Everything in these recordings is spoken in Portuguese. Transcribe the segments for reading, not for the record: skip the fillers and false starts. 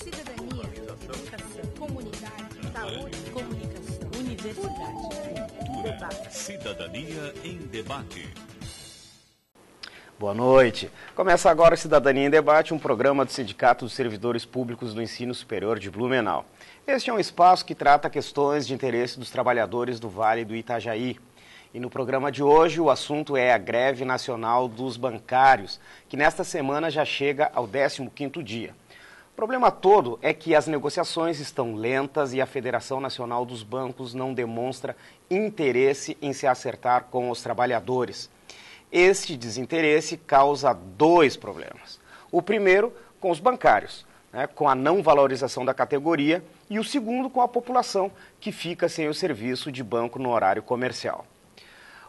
cidadania, educação, comunidade, saúde, comunicação, universidade, cultura, debate. Cidadania em Debate. Boa noite. Começa agora o Cidadania em Debate, um programa do Sindicato dos Servidores Públicos do Ensino Superior de Blumenau. Este é um espaço que trata questões de interesse dos trabalhadores do Vale do Itajaí. E no programa de hoje o assunto é a greve nacional dos bancários, que nesta semana já chega ao 15º dia. O problema todo é que as negociações estão lentas e a Federação Nacional dos Bancos não demonstra interesse em se acertar com os trabalhadores. Este desinteresse causa dois problemas. O primeiro, com os bancários, com a não valorização da categoria, e o segundo, com a população, que fica sem o serviço de banco no horário comercial.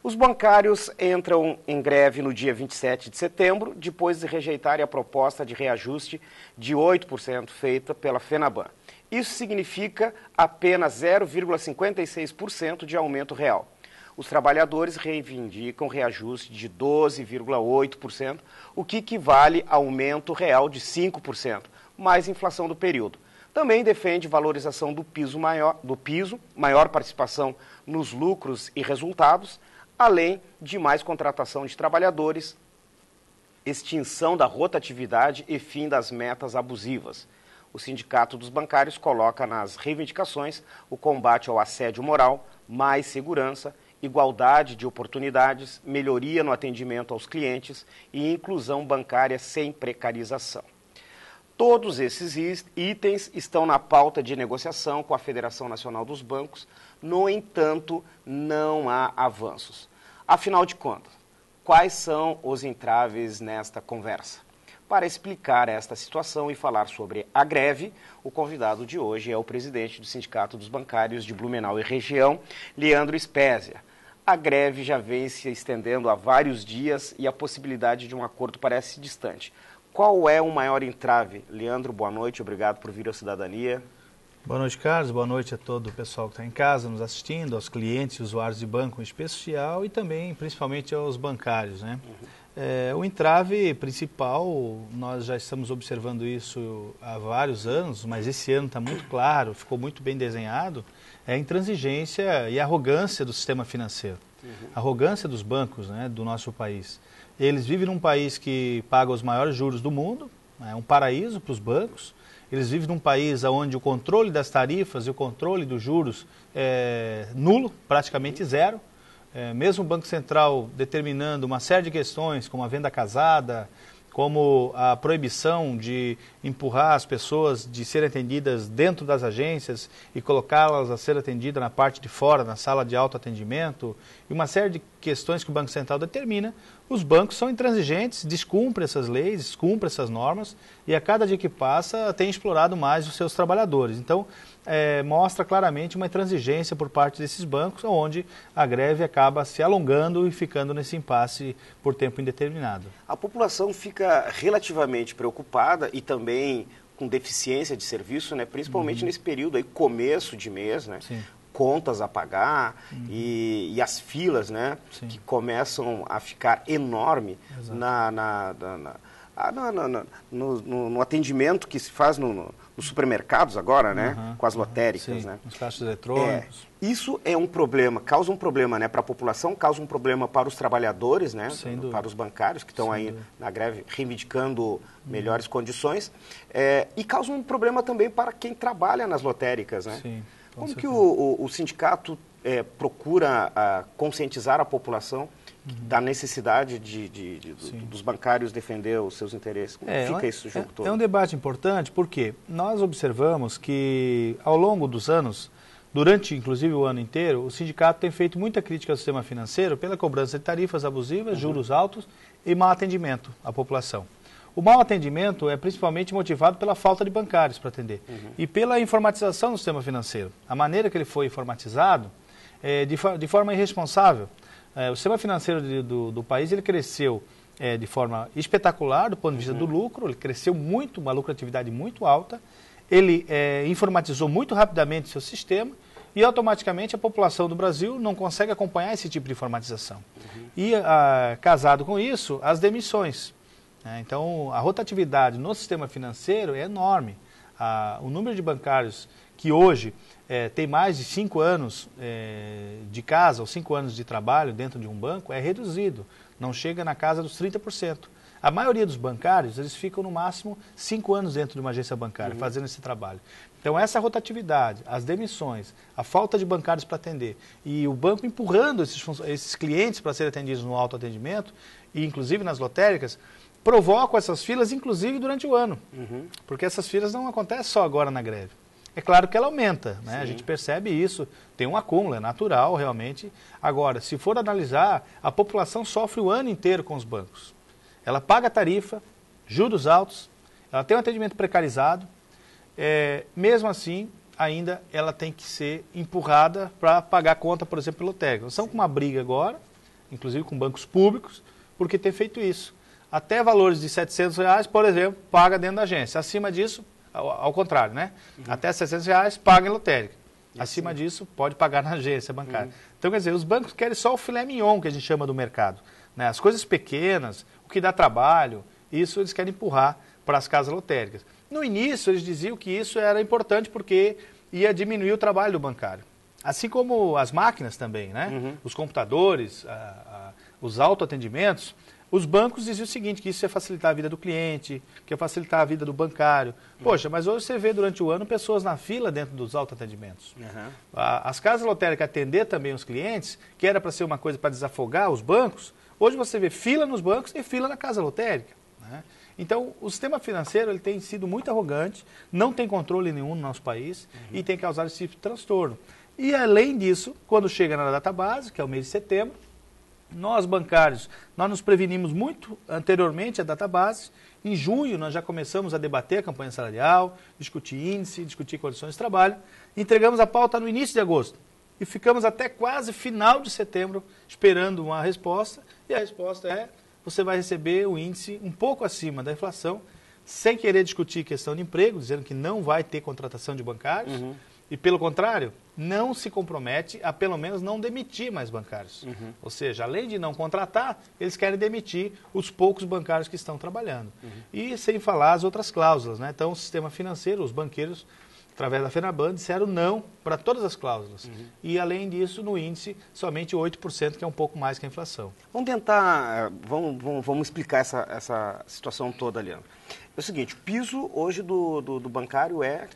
Os bancários entram em greve no dia 27 de setembro, depois de rejeitarem a proposta de reajuste de 8% feita pela FENABAN. Isso significa apenas 0,56% de aumento real. Os trabalhadores reivindicam reajuste de 12,8%, o que equivale a aumento real de 5%, mais inflação do período. Também defende valorização do piso, maior participação nos lucros e resultados, além de mais contratação de trabalhadores, extinção da rotatividade e fim das metas abusivas. O Sindicato dos Bancários coloca nas reivindicações o combate ao assédio moral, mais segurança, igualdade de oportunidades, melhoria no atendimento aos clientes e inclusão bancária sem precarização. Todos esses itens estão na pauta de negociação com a Federação Nacional dos Bancos, no entanto, não há avanços. Afinal de contas, quais são os entraves nesta conversa? Para explicar esta situação e falar sobre a greve, o convidado de hoje é o presidente do Sindicato dos Bancários de Blumenau e região, Leandro Spezia. A greve já vem se estendendo há vários dias e a possibilidade de um acordo parece distante. Qual é o maior entrave? Leandro, boa noite, obrigado por vir à Cidadania. Boa noite, Carlos. Boa noite a todo o pessoal que está em casa nos assistindo, aos clientes e usuários de banco em especial e também, principalmente, aos bancários, né? O entrave principal, nós já estamos observando isso há vários anos, mas esse ano está muito claro, ficou muito bem desenhado, é a intransigência e a arrogância do sistema financeiro. A arrogância dos bancos, né, do nosso país. Eles vivem num país que paga os maiores juros do mundo, é um paraíso para os bancos. Eles vivem num país onde o controle das tarifas e o controle dos juros é nulo, praticamente zero. Mesmo o Banco Central determinando uma série de questões, como a venda casada, como a proibição de empurrar as pessoas de serem atendidas dentro das agências e colocá-las a ser atendidas na parte de fora, na sala de autoatendimento, e uma série de questões que o Banco Central determina, os bancos são intransigentes, descumprem essas leis, descumprem essas normas, e a cada dia que passa tem explorado mais os seus trabalhadores. Então, mostra claramente uma intransigência por parte desses bancos, onde a greve acaba se alongando e ficando nesse impasse por tempo indeterminado. A população fica relativamente preocupada e também com deficiência de serviço, né? Principalmente nesse período aí, começo de mês, né? Sim. Contas a pagar e as filas, né? Que começam a ficar enorme no atendimento que se faz nos supermercados agora, né? Com as lotéricas, né? Nos caixas eletrônicos. Isso é um problema, causa um problema, né, para a população, causa um problema para os trabalhadores, né? Para os bancários que estão aí na greve reivindicando melhores condições, e causa um problema também para quem trabalha nas lotéricas, né? Sim. Como que o sindicato procura conscientizar a população da necessidade dos bancários defender os seus interesses? Como fica esse jogo todo? É um debate importante porque nós observamos que ao longo dos anos, durante inclusive o ano inteiro, o sindicato tem feito muita crítica ao sistema financeiro pela cobrança de tarifas abusivas, juros altos e mau atendimento à população. O mau atendimento é principalmente motivado pela falta de bancários para atender e pela informatização do sistema financeiro. A maneira que ele foi informatizado é de forma irresponsável. O sistema financeiro do país ele cresceu de forma espetacular do ponto de vista do lucro, ele cresceu muito, uma lucratividade muito alta, ele informatizou muito rapidamente seu sistema e automaticamente a população do Brasil não consegue acompanhar esse tipo de informatização. E casado com isso, as demissões. Então, a rotatividade no sistema financeiro é enorme. o número de bancários que hoje tem mais de 5 anos de casa ou 5 anos de trabalho dentro de um banco é reduzido, não chega na casa dos 30%. A maioria dos bancários, eles ficam no máximo 5 anos dentro de uma agência bancária, fazendo esse trabalho. Então essa rotatividade, as demissões, a falta de bancários para atender e o banco empurrando esses clientes para serem atendidos no autoatendimento, e inclusive nas lotéricas, provocam essas filas, inclusive durante o ano. Porque essas filas não acontecem só agora na greve. É claro que ela aumenta, né? A gente percebe isso, tem um acúmulo, é natural realmente. Agora, se for analisar, a população sofre o ano inteiro com os bancos. Ela paga a tarifa, juros altos, ela tem um atendimento precarizado, mesmo assim, ainda ela tem que ser empurrada para pagar a conta, por exemplo, lotérica. Nós estamos com uma briga agora, inclusive com bancos públicos, porque tem feito isso. Até valores de R$700, por exemplo, paga dentro da agência. Acima disso, ao contrário, né? Até R$700 paga em lotérica. Acima disso, pode pagar na agência bancária. Então, quer dizer, os bancos querem só o filé mignon, que a gente chama do mercado. Né? As coisas pequenas, o que dá trabalho, isso eles querem empurrar para as casas lotéricas. No início, eles diziam que isso era importante porque ia diminuir o trabalho do bancário. Assim como as máquinas também, né? Os computadores, os autoatendimentos. Os bancos diziam o seguinte, que isso ia facilitar a vida do cliente, que ia facilitar a vida do bancário. Poxa, mas hoje você vê durante o ano pessoas na fila dentro dos autoatendimentos. As casas lotéricas atender também os clientes, que era para ser uma coisa para desafogar os bancos, hoje você vê fila nos bancos e fila na casa lotérica. Né? Então, o sistema financeiro ele tem sido muito arrogante, não tem controle nenhum no nosso país e tem causado esse tipo de transtorno. E, além disso, quando chega na data base, que é o mês de setembro, nós, bancários, nós nos prevenimos muito anteriormente à data base. Em junho, nós já começamos a debater a campanha salarial, discutir índice, discutir condições de trabalho. Entregamos a pauta no início de agosto e ficamos até quase final de setembro esperando uma resposta. E a resposta é, você vai receber o índice um pouco acima da inflação, sem querer discutir questão de emprego, dizendo que não vai ter contratação de bancários. E, pelo contrário, não se compromete a, pelo menos, não demitir mais bancários. Ou seja, além de não contratar, eles querem demitir os poucos bancários que estão trabalhando. E sem falar as outras cláusulas, né? Então, o sistema financeiro, os banqueiros, através da FENABAN, disseram não para todas as cláusulas. E, além disso, no índice, somente 8%, que é um pouco mais que a inflação. Vamos tentar, vamos explicar essa situação toda, Leandro. É o seguinte, o piso hoje do bancário é...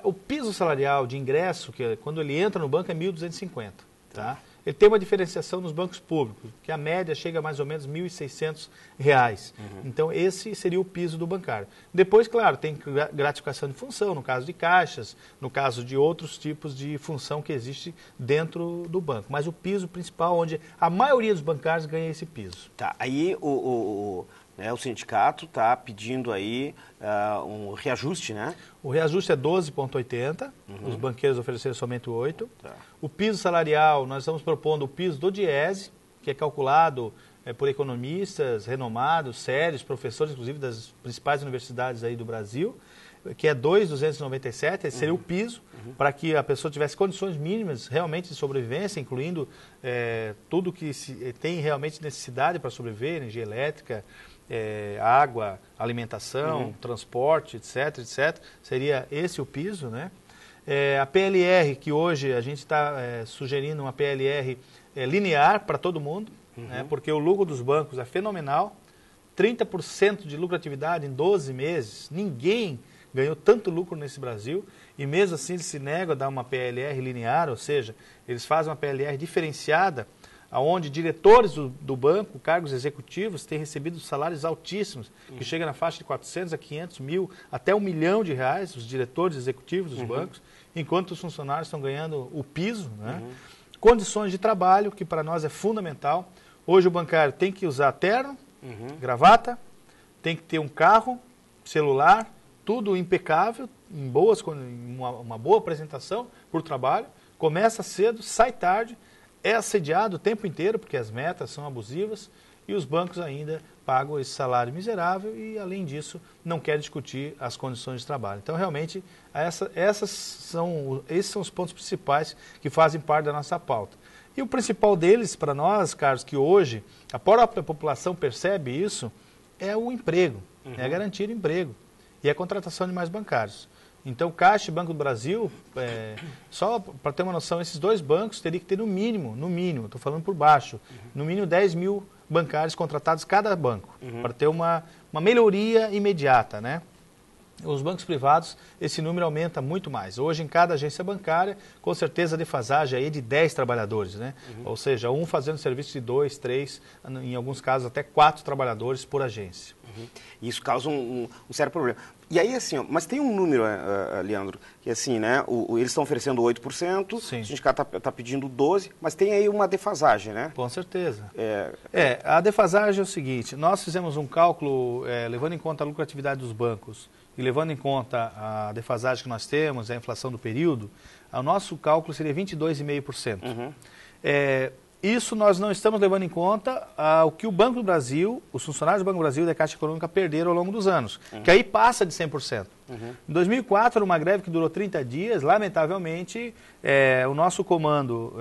O piso salarial de ingresso, que quando ele entra no banco, é 1.250. Tá? Ele tem uma diferenciação nos bancos públicos, que a média chega a mais ou menos R$ 1.600. Então, esse seria o piso do bancário. Depois, claro, tem gratificação de função, no caso de caixas, no caso de outros tipos de função que existe dentro do banco. Mas o piso principal, onde a maioria dos bancários ganha esse piso. Tá, aí o sindicato está pedindo aí um reajuste, né? O reajuste é 12,80, os banqueiros ofereceram somente 8. O piso salarial, nós estamos propondo o piso do Diese, que é calculado por economistas renomados, sérios, professores, inclusive das principais universidades aí do Brasil, que é 2.297, esse seria o piso, para que a pessoa tivesse condições mínimas realmente de sobrevivência, incluindo tudo que tem realmente necessidade para sobreviver, energia elétrica, água, alimentação, transporte, etc. Seria esse o piso, né? A PLR, que hoje a gente está sugerindo uma PLR linear para todo mundo, né? Porque o lucro dos bancos é fenomenal, 30% de lucratividade em 12 meses, ninguém ganhou tanto lucro nesse Brasil, e mesmo assim eles se negam a dar uma PLR linear, ou seja, eles fazem uma PLR diferenciada, onde diretores do banco, cargos executivos, têm recebido salários altíssimos, que chega na faixa de 400 a 500 mil, até R$1 milhão, os diretores executivos dos bancos, enquanto os funcionários estão ganhando o piso. Né? Condições de trabalho, que para nós é fundamental. Hoje o bancário tem que usar terno, gravata, tem que ter um carro, celular, tudo impecável, uma boa apresentação por trabalho, começa cedo, sai tarde, é assediado o tempo inteiro, porque as metas são abusivas, e os bancos ainda pagam esse salário miserável e, além disso, não querem discutir as condições de trabalho. Então, realmente, esses são os pontos principais que fazem parte da nossa pauta. E o principal deles, para nós, Carlos, que hoje a própria população percebe isso, é o emprego, é garantir emprego. e a contratação de mais bancários. Então, Caixa e Banco do Brasil, só para ter uma noção, esses dois bancos teriam que ter no mínimo, estou falando por baixo, no mínimo 10 mil bancários contratados cada banco, para ter uma melhoria imediata, né? Os bancos privados, esse número aumenta muito mais. Hoje, em cada agência bancária, com certeza a defasagem é de 10 trabalhadores, né? Ou seja, um fazendo serviço de 2, 3, em alguns casos até 4 trabalhadores por agência. Isso causa um sério problema. E aí, assim, ó, mas tem um número, Leandro, que assim, né, eles estão oferecendo 8%, Sim. o sindicato está pedindo 12%, mas tem aí uma defasagem, né? Com certeza. A defasagem é o seguinte, nós fizemos um cálculo levando em conta a lucratividade dos bancos e levando em conta a defasagem que nós temos, a inflação do período, o nosso cálculo seria 22,5%. Isso nós não estamos levando em conta o que o Banco do Brasil, os funcionários do Banco do Brasil e da Caixa Econômica perderam ao longo dos anos, que aí passa de 100%. Em 2004, numa greve que durou 30 dias, lamentavelmente, o nosso comando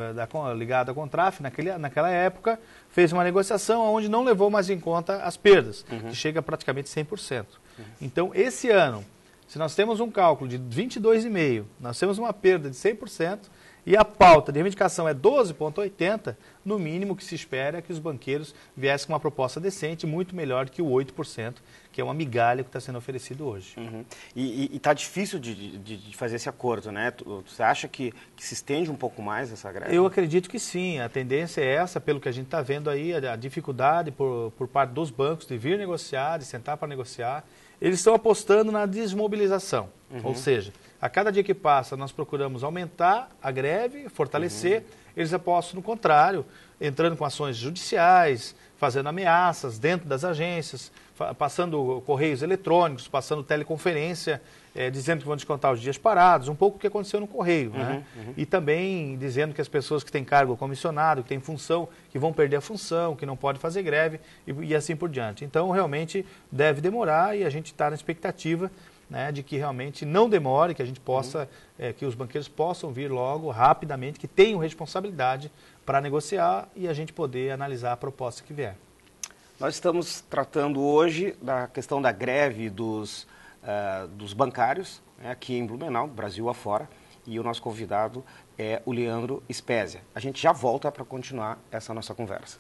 ligado à Contraf, naquela época, fez uma negociação onde não levou mais em conta as perdas, que chega a praticamente 100%. Então, esse ano, se nós temos um cálculo de 22,5%, nós temos uma perda de 100%, e a pauta de reivindicação é 12,80%, no mínimo que se espera é que os banqueiros viessem com uma proposta decente, muito melhor que o 8%, que é uma migalha que está sendo oferecido hoje. E está difícil de fazer esse acordo, né? Você acha que se estende um pouco mais essa greve? Eu acredito que sim, a tendência é essa, pelo que a gente está vendo aí, a dificuldade por parte dos bancos de vir negociar, de sentar para negociar. Eles estão apostando na desmobilização, ou seja, a cada dia que passa nós procuramos aumentar a greve, fortalecer, eles apostam no contrário, entrando com ações judiciais, fazendo ameaças dentro das agências, passando correios eletrônicos, passando teleconferência, dizendo que vão descontar os dias parados, um pouco o que aconteceu no correio, né? E também dizendo que as pessoas que têm cargo comissionado, que têm função, que vão perder a função, que não podem fazer greve e assim por diante. Então, realmente, deve demorar e a gente está na expectativa, né, de que realmente não demore, que a gente possa, que os banqueiros possam vir logo, rapidamente, que tenham responsabilidade para negociar e a gente poder analisar a proposta que vier. Nós estamos tratando hoje da questão da greve dos bancários, né, aqui em Blumenau, Brasil afora, e o nosso convidado é o Leandro Spezia. A gente já volta para continuar essa nossa conversa.